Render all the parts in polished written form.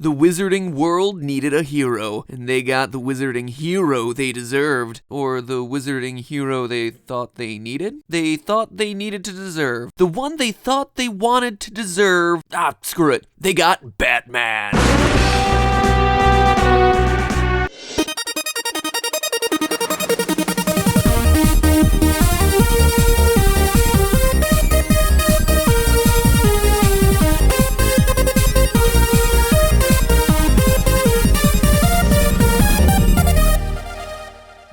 The wizarding world needed a hero, and they got the wizarding hero they deserved. Or the wizarding hero they thought they needed? They thought they needed to deserve. The one they thought they wanted to deserve. Screw it. They got Batman.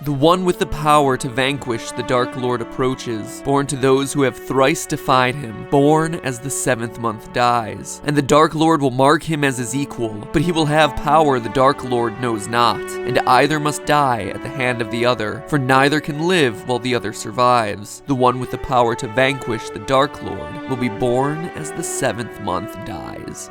The one with the power to vanquish the Dark Lord approaches, born to those who have thrice defied him, born as the 7th month dies. And the Dark Lord will mark him as his equal, but he will have power the Dark Lord knows not, and either must die at the hand of the other, for neither can live while the other survives. The one with the power to vanquish the Dark Lord will be born as the 7th month dies.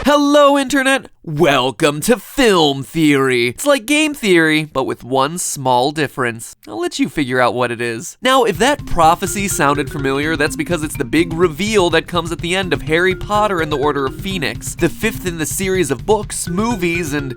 Hello, Internet! Welcome to Film Theory! It's like game theory, but with one small difference. I'll let you figure out what it is. Now, if that prophecy sounded familiar, that's because it's the big reveal that comes at the end of Harry Potter and the Order of Phoenix, the 5th in the series of books, movies, and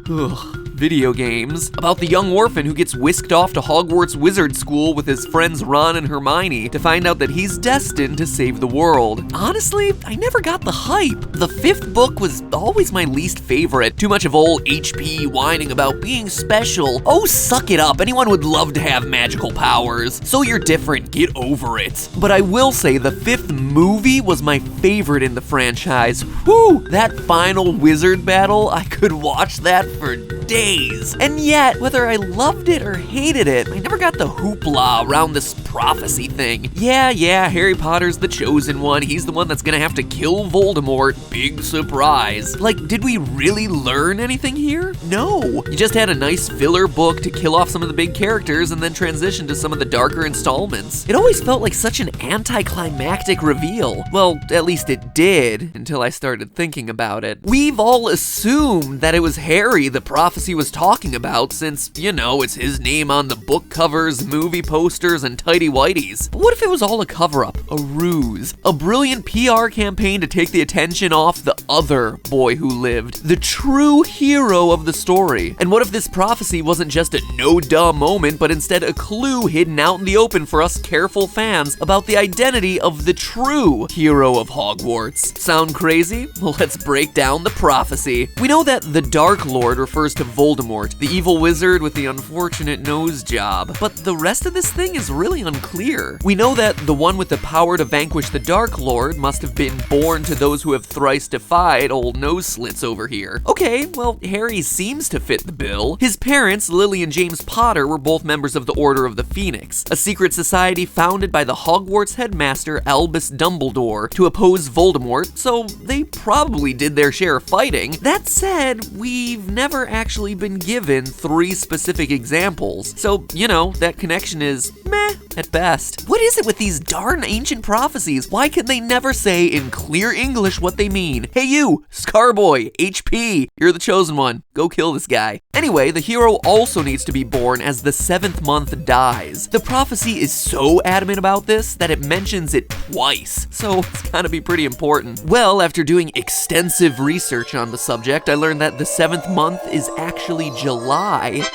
video games, about the young orphan who gets whisked off to Hogwarts Wizard School with his friends Ron and Hermione to find out that he's destined to save the world. Honestly, I never got the hype. The 5th book was always my least favorite. Too much of old HP whining about being special. Oh, suck it up. Anyone would love to have magical powers. So you're different. Get over it. But I will say the 5th movie was my favorite in the franchise. Whew! That final wizard battle, I could watch that for days. And yet, whether I loved it or hated it, I never got the hoopla around this prophecy thing. Yeah, Harry Potter's the chosen one. He's the one that's gonna have to kill Voldemort. Big surprise. Like, did we really learn anything here? No. You just had a nice filler book to kill off some of the big characters and then transition to some of the darker installments. It always felt like such an anticlimactic reveal. Well, at least it did, until I started thinking about it. We've all assumed that it was Harry the prophecy was talking about since, it's his name on the book covers, movie posters, and tighty-whities. But what if it was all a cover-up, a ruse, a brilliant PR campaign to take the attention off the other boy who lived, the true hero of the story? And what if this prophecy wasn't just a no-duh moment, but instead a clue hidden out in the open for us careful fans about the identity of the true hero of Hogwarts? Sound crazy? Well, let's break down the prophecy. We know that the Dark Lord refers to Voldemort, the evil wizard with the unfortunate nose job, but the rest of this thing is really unclear. We know that the one with the power to vanquish the Dark Lord must have been born to those who have thrice defied old nose slits over here. Okay, well, Harry seems to fit the bill. His parents, Lily and James Potter, were both members of the Order of the Phoenix, a secret society founded by the Hogwarts headmaster Albus Dumbledore to oppose Voldemort, so they probably did their share of fighting. That said, we've never actually been given 3 specific examples, so, that connection is meh at best. What is it with these darn ancient prophecies? Why can they never say in clear English what they mean? Hey you, Scarboy, HP, you're the chosen one. Go kill this guy. Anyway, the hero also needs to be born as the 7th month dies. The prophecy is so adamant about this that it mentions it twice, so it's gotta be pretty important. Well, after doing extensive research on the subject, I learned that the 7th month is actually July,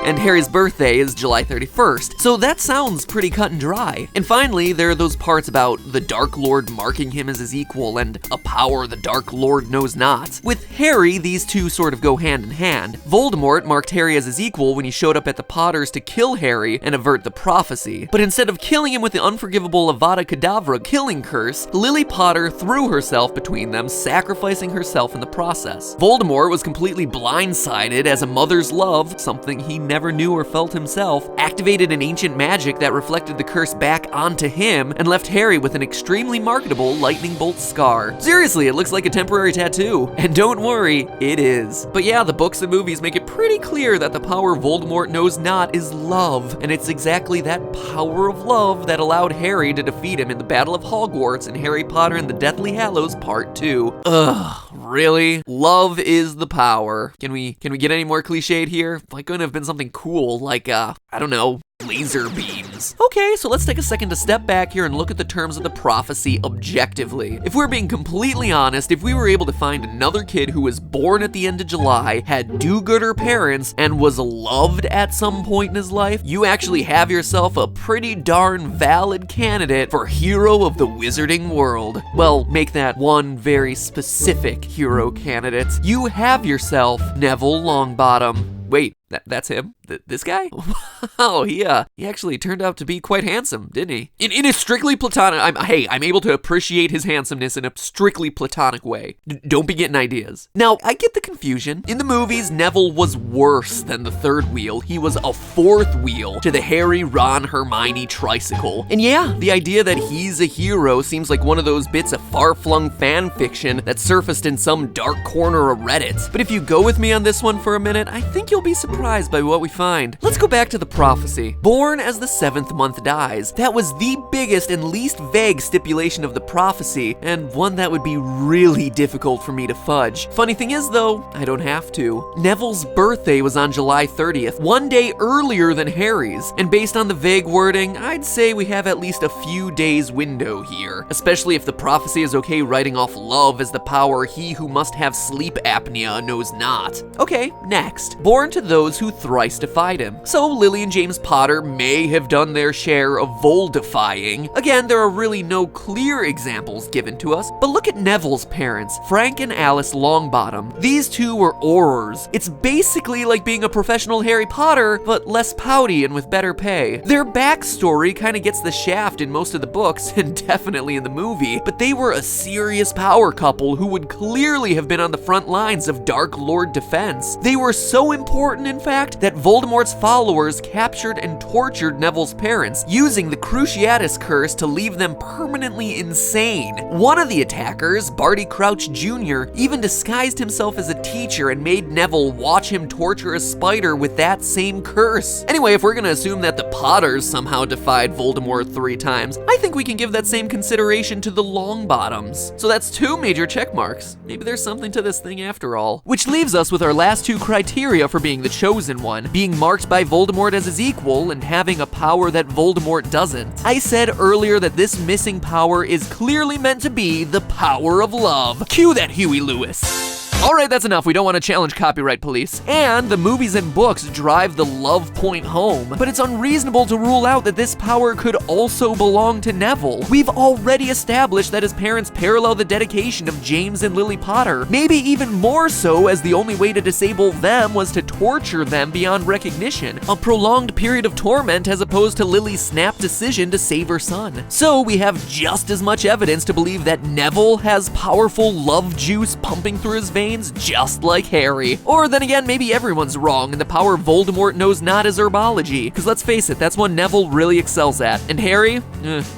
and Harry's birthday is July 31st, so that sounds pretty cut and dry. And finally, there are those parts about the Dark Lord marking him as his equal and a power the Dark Lord knows not. With Harry, these two sort of go hand in hand. Voldemort marked Harry as his equal when he showed up at the Potters to kill Harry and avert the prophecy. But instead of killing him with the unforgivable Avada Kedavra killing curse, Lily Potter threw herself between them, sacrificing herself in the process. Voldemort was completely blindsided as a mother's love, something he never knew or felt himself, activated an ancient magic that reflected the curse back onto him and left Harry with an extremely marketable lightning bolt scar. Seriously, it looks like a temporary tattoo. And don't worry, it is. But yeah, the books and movies make it pretty clear that the power Voldemort knows not is love, and it's exactly that power of love that allowed Harry to defeat him in the Battle of Hogwarts in Harry Potter and the Deathly Hallows Part 2. Ugh, really? Love is the power. Can we get any more cliched here? Why couldn't it have been something cool like, I don't know, laser beams. Okay, so let's take a second to step back here and look at the terms of the prophecy objectively. If we're being completely honest, if we were able to find another kid who was born at the end of July, had do-gooder parents, and was loved at some point in his life, you actually have yourself a pretty darn valid candidate for hero of the wizarding world. Well, make that one very specific hero candidate. You have yourself Neville Longbottom. Wait, that's him? This guy? Wow, he actually turned out to be quite handsome, didn't he? In a strictly platonic, I'm able to appreciate his handsomeness in a strictly platonic way. Don't be getting ideas. Now, I get the confusion. In the movies, Neville was worse than the third wheel. He was a fourth wheel to the Harry, Ron, Hermione tricycle. And yeah, the idea that he's a hero seems like one of those bits of far-flung fan fiction that surfaced in some dark corner of Reddit. But if you go with me on this one for a minute, I think you'll be surprised by what we find. Let's go back to the prophecy. Born as the 7th month dies. That was the biggest and least vague stipulation of the prophecy, and one that would be really difficult for me to fudge. Funny thing is though, I don't have to. Neville's birthday was on July 30th, one day earlier than Harry's, and based on the vague wording, I'd say we have at least a few days window here, especially if the prophecy is okay writing off love as the power he who must have sleep apnea knows not. Okay, next. Born to those who thrice defied him. So Lily and James Potter may have done their share of Voldefying. Again, there are really no clear examples given to us, but look at Neville's parents, Frank and Alice Longbottom. These two were Aurors. It's basically like being a professional Harry Potter, but less pouty and with better pay. Their backstory kind of gets the shaft in most of the books, and definitely in the movie, but they were a serious power couple who would clearly have been on the front lines of Dark Lord defense. They were so important, in fact, that Voldemort's followers captured and tortured Neville's parents, using the Cruciatus Curse to leave them permanently insane. One of the attackers, Barty Crouch Jr., even disguised himself as a teacher and made Neville watch him torture a spider with that same curse. Anyway, if we're gonna assume that the Potters somehow defied Voldemort 3 times, I think we can give that same consideration to the Longbottoms. So that's 2 major check marks. Maybe there's something to this thing after all. Which leaves us with our last 2 criteria for being the chosen one, being marked by Voldemort as his equal and having a power that Voldemort doesn't. I said earlier that this missing power is clearly meant to be the power of love. Cue that, Huey Lewis. Alright, that's enough. We don't want to challenge copyright police. And the movies and books drive the love point home. But it's unreasonable to rule out that this power could also belong to Neville. We've already established that his parents parallel the dedication of James and Lily Potter. Maybe even more so, as the only way to disable them was to torture them beyond recognition. A prolonged period of torment as opposed to Lily's snap decision to save her son. So we have just as much evidence to believe that Neville has powerful love juice pumping through his veins, just like Harry. Or then again, maybe everyone's wrong and the power Voldemort knows not is herbology. Because let's face it, that's what Neville really excels at. And Harry?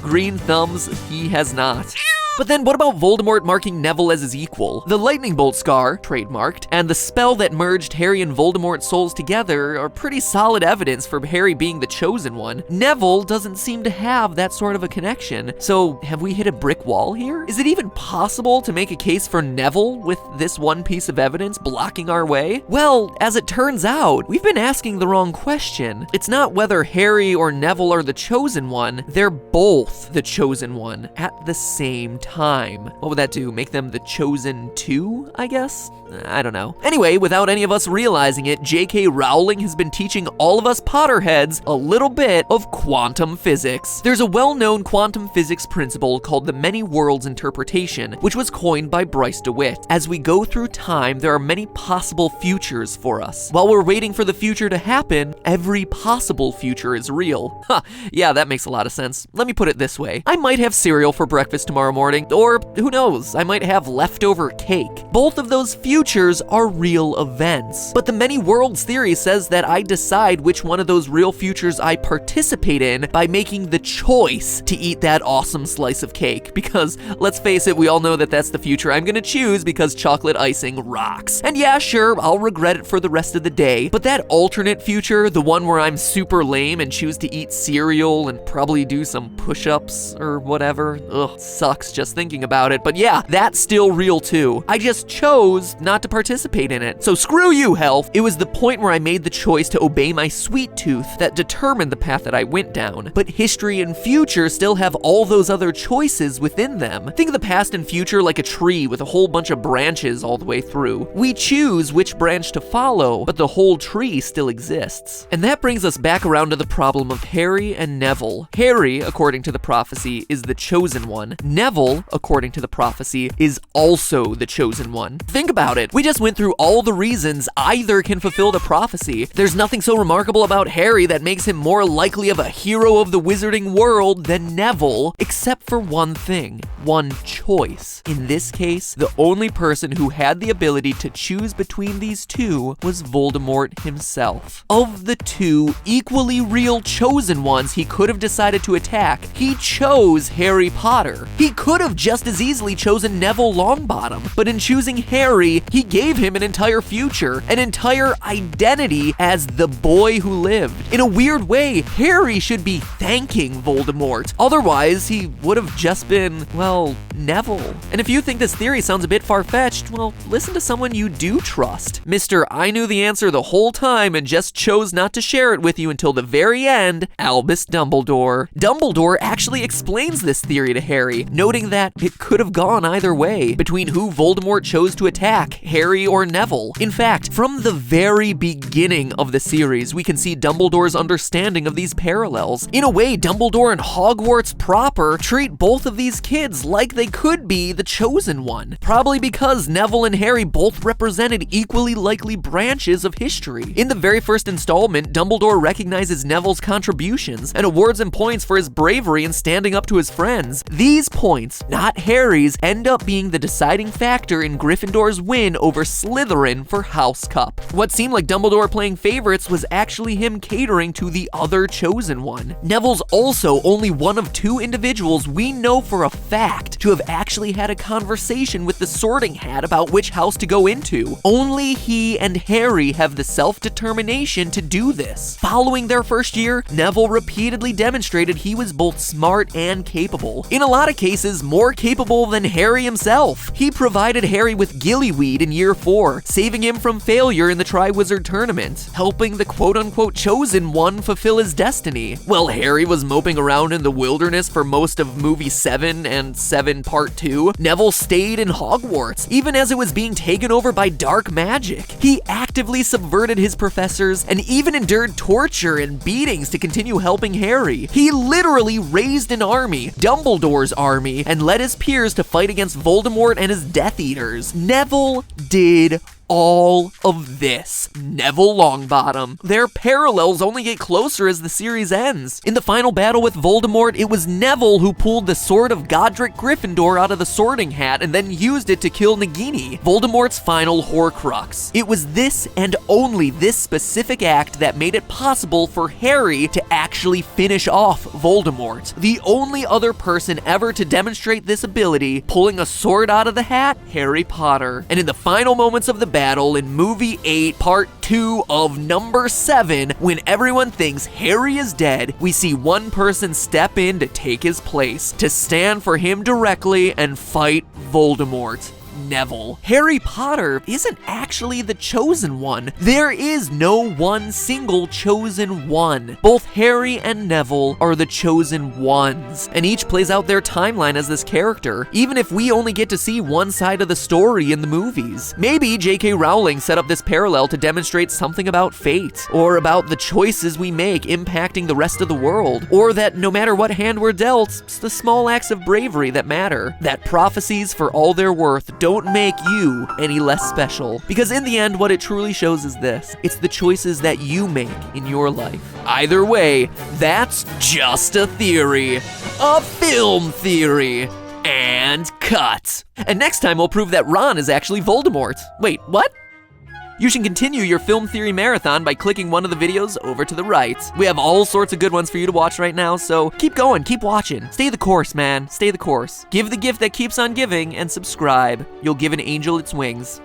Green thumbs, he has not. But then what about Voldemort marking Neville as his equal? The lightning bolt scar, trademarked, and the spell that merged Harry and Voldemort's souls together are pretty solid evidence for Harry being the chosen one. Neville doesn't seem to have that sort of a connection. So have we hit a brick wall here? Is it even possible to make a case for Neville with this one piece of evidence blocking our way? Well, as it turns out, we've been asking the wrong question. It's not whether Harry or Neville are the chosen one, they're both the chosen one at the same time. What would that do? Make them the chosen 2, I guess? I don't know. Anyway, without any of us realizing it, J.K. Rowling has been teaching all of us Potterheads a little bit of quantum physics. There's a well-known quantum physics principle called the many worlds interpretation, which was coined by Bryce DeWitt. As we go through time, there are many possible futures for us. While we're waiting for the future to happen, every possible future is real. Yeah, that makes a lot of sense. Let me put it this way. I might have cereal for breakfast tomorrow morning, or who knows, I might have leftover cake. Both of those futures are real events. But the many worlds theory says that I decide which one of those real futures I participate in by making the choice to eat that awesome slice of cake. Because let's face it, we all know that that's the future I'm gonna choose because chocolate icing rocks. And yeah, sure, I'll regret it for the rest of the day, but that alternate future, the one where I'm super lame and choose to eat cereal and probably do some push-ups or whatever, ugh, sucks just just thinking about it, but yeah, that's still real too. I just chose not to participate in it. So screw you, health. It was the point where I made the choice to obey my sweet tooth that determined the path that I went down. But history and future still have all those other choices within them. Think of the past and future like a tree with a whole bunch of branches all the way through. We choose which branch to follow, but the whole tree still exists. And that brings us back around to the problem of Harry and Neville. Harry, according to the prophecy, is the chosen one. Neville, according to the prophecy, is also the chosen one. Think about it. We just went through all the reasons either can fulfill the prophecy. There's nothing so remarkable about Harry that makes him more likely of a hero of the wizarding world than Neville, except for one thing, one choice. In this case, the only person who had the ability to choose between these two was Voldemort himself. Of the two equally real chosen ones he could have decided to attack, he chose Harry Potter. He could have just as easily chosen Neville Longbottom, but in choosing Harry, he gave him an entire future, an entire identity as the boy who lived. In a weird way, Harry should be thanking Voldemort. Otherwise, he would have just been, well, Neville. And if you think this theory sounds a bit far-fetched, well, listen to someone you do trust. Mr. I knew the answer the whole time and just chose not to share it with you until the very end, Albus Dumbledore. Dumbledore actually explains this theory to Harry, noting that it could have gone either way, between who Voldemort chose to attack, Harry or Neville. In fact, from the very beginning of the series, we can see Dumbledore's understanding of these parallels. In a way, Dumbledore and Hogwarts proper treat both of these kids like they could be the chosen one. Probably because Neville and Harry both represented equally likely branches of history. In the very first installment, Dumbledore recognizes Neville's contributions and awards him points for his bravery in standing up to his friends. These points, not Harry's, end up being the deciding factor in Gryffindor's win over Slytherin for House Cup. What seemed like Dumbledore playing favorites was actually him catering to the other chosen one. Neville's also only one of two individuals we know for a fact to have actually had a conversation with the Sorting Hat about which house to go into. Only he and Harry have the self-determination to do this. Following their first year, Neville repeatedly demonstrated he was both smart and capable. In a lot of cases, more capable than Harry himself. He provided Harry with gillyweed in year 4, saving him from failure in the Triwizard Tournament, helping the quote-unquote chosen one fulfill his destiny. While Harry was moping around in the wilderness for most of movie 7 and 7 Part 2, Neville stayed in Hogwarts, even as it was being taken over by dark magic. He actively subverted his professors and even endured torture and beatings to continue helping Harry. He literally raised an army, Dumbledore's army, and led his peers to fight against Voldemort and his Death Eaters. Neville did all of this. Neville Longbottom. Their parallels only get closer as the series ends. In the final battle with Voldemort, it was Neville who pulled the sword of Godric Gryffindor out of the Sorting Hat and then used it to kill Nagini, Voldemort's final Horcrux. It was this and only this specific act that made it possible for Harry to actually finish off Voldemort. The only other person ever to demonstrate this ability, pulling a sword out of the hat, Harry Potter. And in the final moments of the battle in movie 8 part 2 of number 7, when everyone thinks Harry is dead, we see one person step in to take his place, to stand for him directly and fight Voldemort. Neville. Harry Potter isn't actually the chosen one. There is no one single chosen one. Both Harry and Neville are the chosen ones, and each plays out their timeline as this character, even if we only get to see one side of the story in the movies. Maybe J.K. Rowling set up this parallel to demonstrate something about fate, or about the choices we make impacting the rest of the world, or that no matter what hand we're dealt, it's the small acts of bravery that matter. That prophecies, for all their worth, don't make you any less special. Because in the end, what it truly shows is this: it's the choices that you make in your life. Either way, that's just a theory. A film theory. And cut. And next time we'll prove that Ron is actually Voldemort. Wait, what? You should continue your film theory marathon by clicking one of the videos over to the right. We have all sorts of good ones for you to watch right now, so keep going, keep watching. Stay the course, man, stay the course. Give the gift that keeps on giving and subscribe. You'll give an angel its wings.